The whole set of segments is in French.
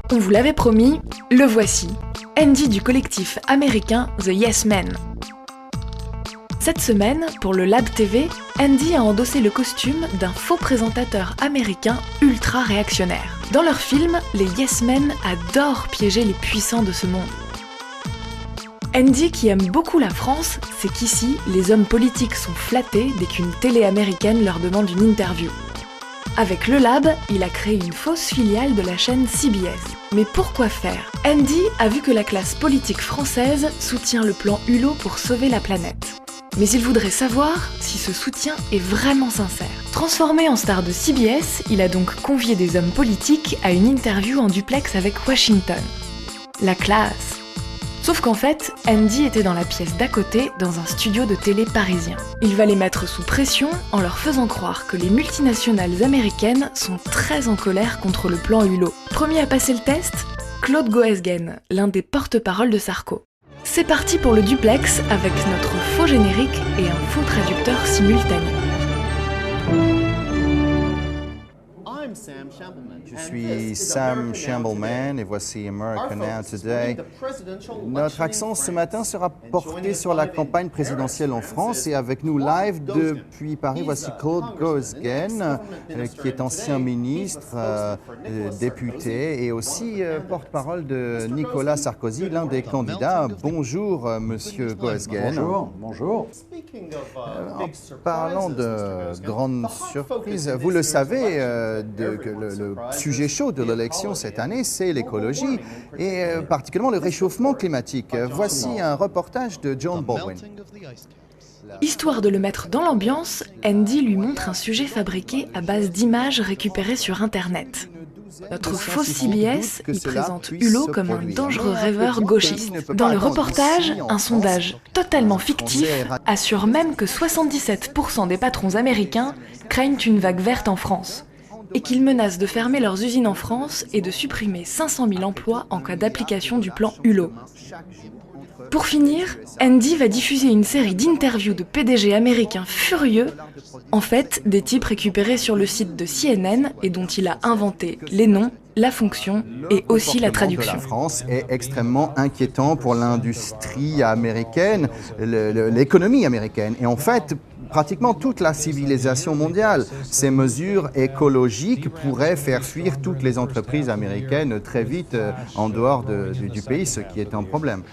On vous l'avait promis, le voici. Andy du collectif américain The Yes Men. Cette semaine, pour le Lab TV, Andy a endossé le costume d'un faux présentateur américain ultra réactionnaire. Dans leur film, les Yes Men adorent piéger les puissants de ce monde. Andy, qui aime beaucoup la France, sait qu'ici, les hommes politiques sont flattés dès qu'une télé américaine leur demande une interview. Avec le Lab, il a créé une fausse filiale de la chaîne CBS. Mais pourquoi faire? Andy a vu que la classe politique française soutient le plan Hulot pour sauver la planète. Mais il voudrait savoir si ce soutien est vraiment sincère. Transformé en star de CBS, il a donc convié des hommes politiques à une interview en duplex avec Washington. La classe! Sauf qu'en fait, Andy était dans la pièce d'à côté, dans un studio de télé parisien. Il va les mettre sous pression en leur faisant croire que les multinationales américaines sont très en colère contre le plan Hulot. Premier à passer le test, Claude Goesgen, l'un des porte-parole de Sarko. C'est parti pour le duplex avec notre faux générique et un faux traducteur simultané. Je suis Sam Shambleman et voici America Now Today. Notre accent ce matin sera porté sur la campagne présidentielle en France et avec nous live depuis Paris, voici Claude Goesgen, qui est ancien ministre, député et aussi porte-parole de Nicolas Sarkozy, l'un des candidats. Bonjour, monsieur Goesgen. Bonjour, bonjour. En parlant de grandes surprises, vous le savez, que le sujet chaud de l'élection cette année, c'est l'écologie et particulièrement le réchauffement climatique. Voici un reportage de John Baldwin. Histoire de le mettre dans l'ambiance, Andy lui montre un sujet fabriqué à base d'images récupérées sur Internet. Notre faux CBS y présente Hulot comme un dangereux rêveur gauchiste. Dans le reportage, un sondage totalement fictif assure même que 77% des patrons américains craignent une vague verte en France et qu'ils menacent de fermer leurs usines en France et de supprimer 500 000 emplois en cas d'application du plan Hulot. Pour finir, Andy va diffuser une série d'interviews de PDG américains furieux, en fait des types récupérés sur le site de CNN et dont il a inventé les noms, la fonction et aussi la traduction. La France est extrêmement inquiétant pour l'industrie américaine, l'économie américaine et en fait pratiquement toute la civilisation mondiale. Ces mesures écologiques pourraient faire fuir toutes les entreprises américaines très vite en dehors du pays, ce qui est un problème.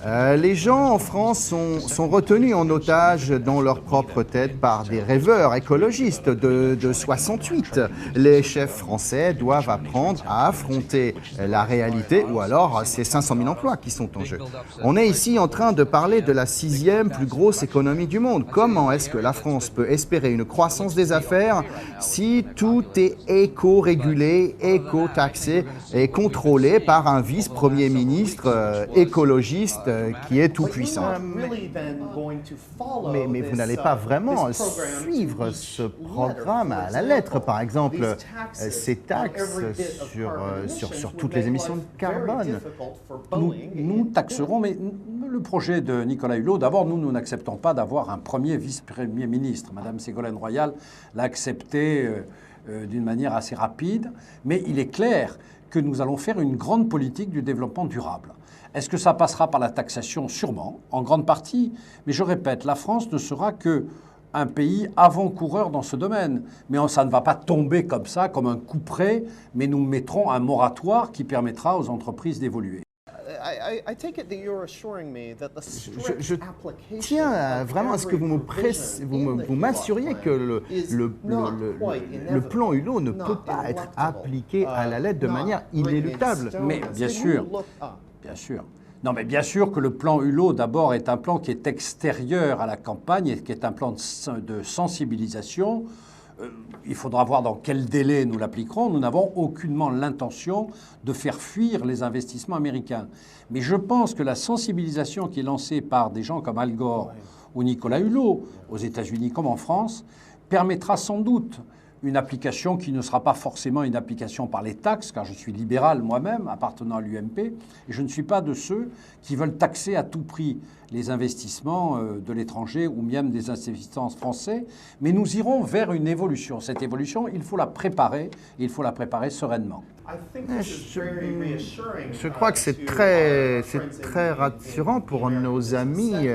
Les gens en France sont retenus en otage dans leur propre tête par des rêveurs écologistes de 68. Les chefs français doivent apprendre à affronter la réalité ou alors ces 500 000 emplois qui sont en jeu. On est ici en train de parler de la 6e plus grosse économie du monde. Comment est-ce que la France peut espérer une croissance des affaires si tout est éco-régulé, éco-taxé et contrôlé par un vice-premier ministre écologiste qui est tout-puissant? Mais vous n'allez pas vraiment suivre ce programme à la lettre. Par exemple, ces taxes sur toutes les émissions de carbone. Nous taxerons, mais le projet de Nicolas Hulot, d'abord, nous n'acceptons pas d'avoir un premier vice-premier ministre. Madame Ségolène Royal l'a accepté d'une manière assez rapide, mais il est clair que nous allons faire une grande politique du développement durable. Est-ce que ça passera par la taxation? Sûrement, en grande partie. Mais je répète, la France ne sera qu'un pays avant-coureur dans ce domaine. Mais ça ne va pas tomber comme ça, comme un coup près, mais nous mettrons un moratoire qui permettra aux entreprises d'évoluer. Je tiens vraiment à ce que vous m'assuriez que le plan Hulot ne peut pas être appliqué à la lettre de manière inéluctable. Mais bien sûr, bien sûr. Non, mais bien sûr que le plan Hulot, d'abord, est un plan qui est extérieur à la campagne et qui est un plan de sensibilisation. Il faudra voir dans quel délai nous l'appliquerons. Nous n'avons aucunement l'intention de faire fuir les investissements américains. Mais je pense que la sensibilisation qui est lancée par des gens comme Al Gore ou Nicolas Hulot, aux États-Unis comme en France, permettra sans doute une application qui ne sera pas forcément une application par les taxes, car je suis libéral moi-même, appartenant à l'UMP, et je ne suis pas de ceux qui veulent taxer à tout prix les investissements de l'étranger ou même des investissements français, mais nous irons vers une évolution. Cette évolution, il faut la préparer, et il faut la préparer sereinement. Je crois que c'est très rassurant pour nos amis.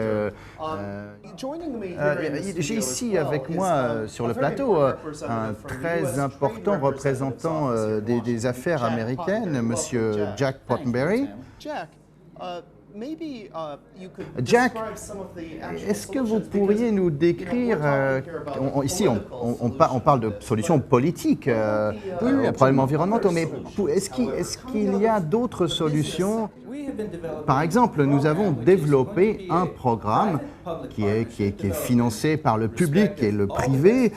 J'ai ici avec moi sur le plateau un très important représentant des affaires américaines, Monsieur Jack Pottenberry. Jack, est-ce que vous pourriez nous décrire, ici on parle de solutions politiques aux problèmes environnementaux, mais est-ce qu'il y a d'autres solutions? Par exemple, nous avons développé un programme qui est financé par le public et le privé,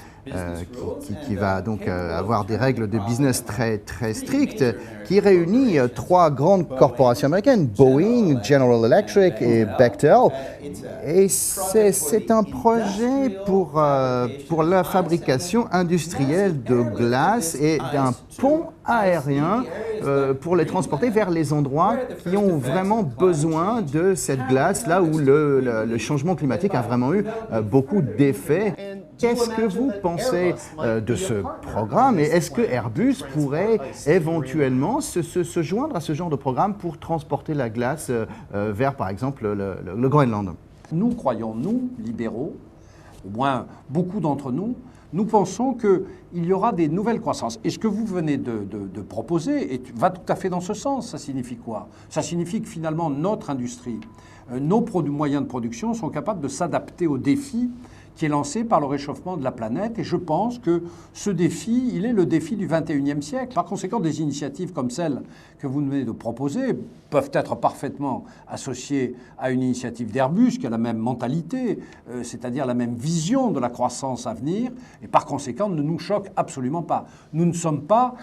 qui va donc avoir des règles de business très strictes, qui réunit 3 grandes corporations américaines, Boeing, General Electric et Bechtel. Et c'est un projet pour la fabrication industrielle de glace et d'un pont aérien pour les transporter vers les endroits qui ont vraiment besoin de cette glace, là où le changement climatique a vraiment eu beaucoup d'effets. Qu'est-ce que vous pensez de ce programme et est-ce que Airbus pourrait éventuellement se joindre à ce genre de programme pour transporter la glace vers, par exemple, le Groenland? Nous croyons, nous, libéraux, au moins beaucoup d'entre nous, nous pensons qu'il y aura des nouvelles croissances. Et ce que vous venez de proposer va tout à fait dans ce sens. Ça signifie quoi? Ça signifie que finalement notre industrie, nos moyens de production sont capables de s'adapter aux défis qui est lancé par le réchauffement de la planète. Et je pense que ce défi, il est le défi du XXIe siècle. Par conséquent, des initiatives comme celles que vous venez de proposer peuvent être parfaitement associées à une initiative d'Airbus qui a la même mentalité, c'est-à-dire la même vision de la croissance à venir, et par conséquent ne nous choque absolument pas. Nous ne sommes pas,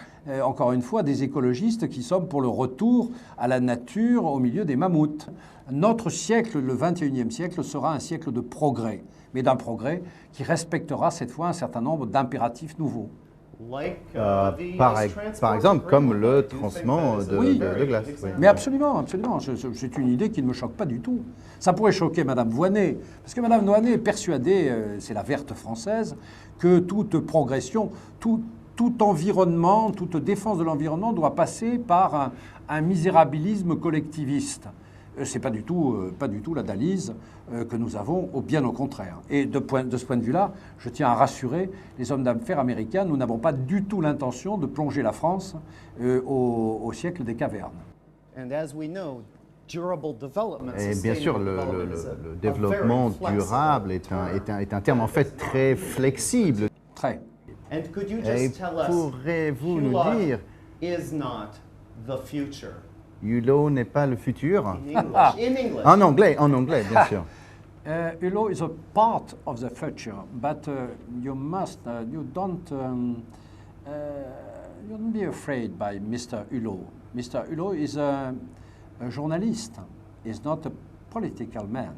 encore une fois, des écologistes qui sommes pour le retour à la nature au milieu des mammouths. Notre siècle, le XXIe siècle, sera un siècle de progrès, mais d'un progrès qui respectera cette fois un certain nombre d'impératifs nouveaux. Par exemple, comme le transement de glace. Oui. Mais absolument, absolument. C'est une idée qui ne me choque pas du tout. Ça pourrait choquer Mme Voynet, parce que Mme Voynet est persuadée, c'est la verte française, que toute progression, tout environnement, toute défense de l'environnement doit passer par un misérabilisme collectiviste. Ce n'est pas du tout l'analyse que nous avons, bien au contraire. Et de ce point de vue-là, je tiens à rassurer les hommes d'affaires américains, nous n'avons pas du tout l'intention de plonger la France au siècle des cavernes. Et bien sûr, le développement durable est un terme en fait très flexible. Très. Et pourrez-vous nous dire, ULO n'est pas le futur? En anglais, bien sûr. ULO is a part of the future, but you don't be afraid by Mr. Hulot. Mr. Hulot is a journalist. He's not a political man.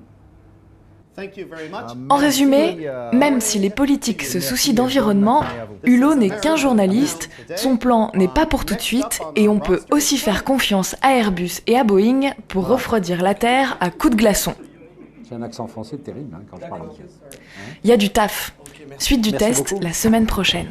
En résumé, même si les politiques se soucient d'environnement, Hulot n'est qu'un journaliste, son plan n'est pas pour tout de suite et on peut aussi faire confiance à Airbus et à Boeing pour refroidir la Terre à coups de glaçons. C'est un accent français terrible quand je parle. Il y a du taf. Suite du test la semaine prochaine.